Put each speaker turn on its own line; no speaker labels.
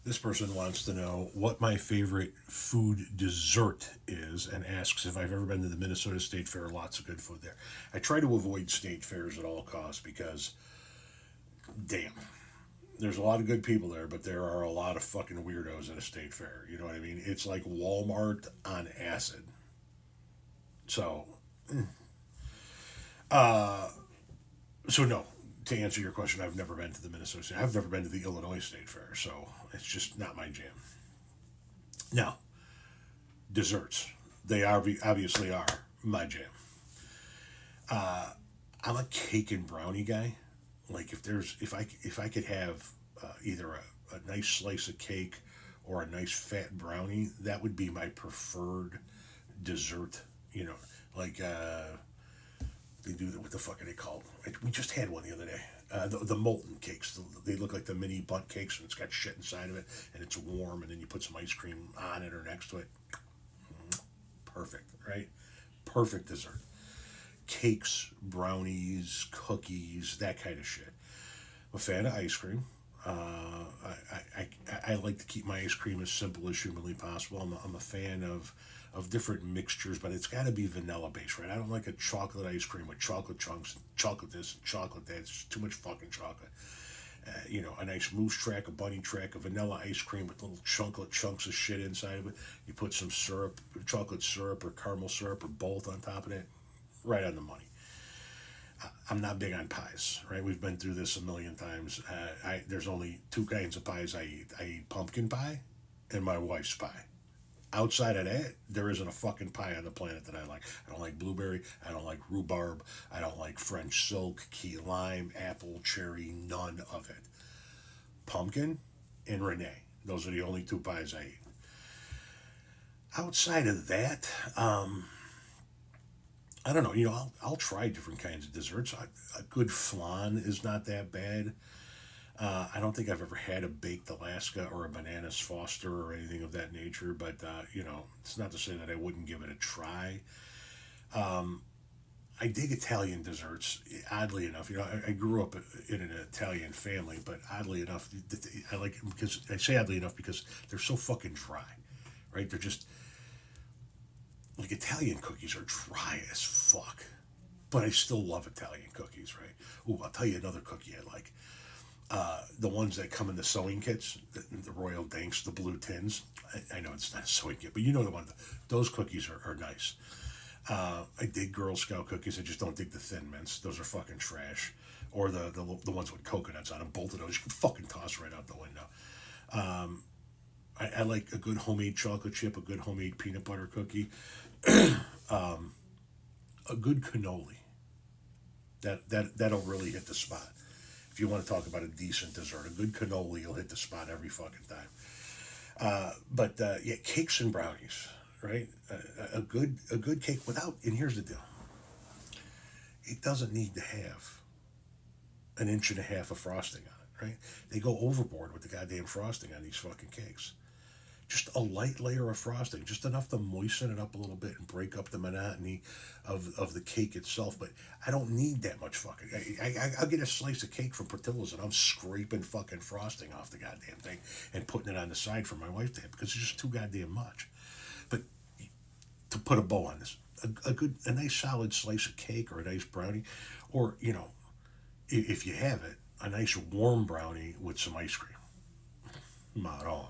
This person wants to know what my favorite food dessert is and asks if I've ever been to the Minnesota State Fair. Lots of good food there. I try to avoid state fairs at all costs because, damn, there's a lot of good people there, but there are a lot of fucking weirdos at a state fair. You know what I mean? It's like Walmart on acid. So, so no. To answer your question, I've never been to the Minnesota State. I've never been to the Illinois State Fair, so it's just not my jam. Now, desserts. They are obviously are my jam. I'm a cake and brownie guy. Like if I could have either a nice slice of cake or a nice fat brownie, that would be my preferred dessert. You know, like they do what the fuck are they called? We just had one the other day. The molten cakes. They look like the mini butt cakes, and it's got shit inside of it, and it's warm, and then you put some ice cream on it or next to it. Perfect, right? Perfect dessert. Cakes, brownies, cookies, that kind of shit. I'm a fan of ice cream. I like to keep my ice cream as simple as humanly possible. I'm a fan of different mixtures, but it's got to be vanilla based, right? I don't like a chocolate ice cream with chocolate chunks, and chocolate this, and chocolate that. It's just too much fucking chocolate. A nice moose track, a bunny track, a vanilla ice cream with little chocolate chunks of shit inside of it. You put some syrup, chocolate syrup or caramel syrup or both on top of it. Right on the money. I'm not big on pies, right? We've been through this a million times. There's only two kinds of pies I eat. I eat pumpkin pie and my wife's pie. Outside of that, there isn't a fucking pie on the planet that I like. I don't like blueberry. I don't like rhubarb. I don't like French silk, key lime, apple, cherry, none of it. Pumpkin and Renee. Those are the only two pies I eat. Outside of that, I don't know. I'll try different kinds of desserts. A good flan is not that bad. I don't think I've ever had a baked Alaska or a bananas Foster or anything of that nature, but it's not to say that I wouldn't give it a try. I dig Italian desserts. Oddly enough, I grew up in an Italian family, but oddly enough, I like them because I say oddly enough because they're so fucking dry, right? They're just like Italian cookies are dry as fuck, but I still love Italian cookies, right? Ooh, I'll tell you another cookie I like. The ones that come in the sewing kits, the Royal Danks, the blue tins. I know it's not a sewing kit, but you know the one. Those cookies are nice. I dig Girl Scout cookies. I just don't dig the Thin Mints. Those are fucking trash. Or the ones with coconuts on them. Both of those you can fucking toss right out the window. I like a good homemade chocolate chip, a good homemade peanut butter cookie, a good cannoli. That'll really hit the spot. If you want to talk about a decent dessert, a good cannoli will hit the spot every fucking time. But yeah, cakes and brownies, right? A good cake without. And here's the deal: it doesn't need to have an inch and a half of frosting on it, right? They go overboard with the goddamn frosting on these fucking cakes. Just a light layer of frosting, just enough to moisten it up a little bit and break up the monotony of the cake itself. But I don't need that much fucking. I'll get a slice of cake from Portillo's and I'm scraping fucking frosting off the goddamn thing and putting it on the side for my wife to have because it's just too goddamn much. But to put a bow on this, a nice solid slice of cake or a nice brownie, or if you have it, a nice warm brownie with some ice cream. Not on.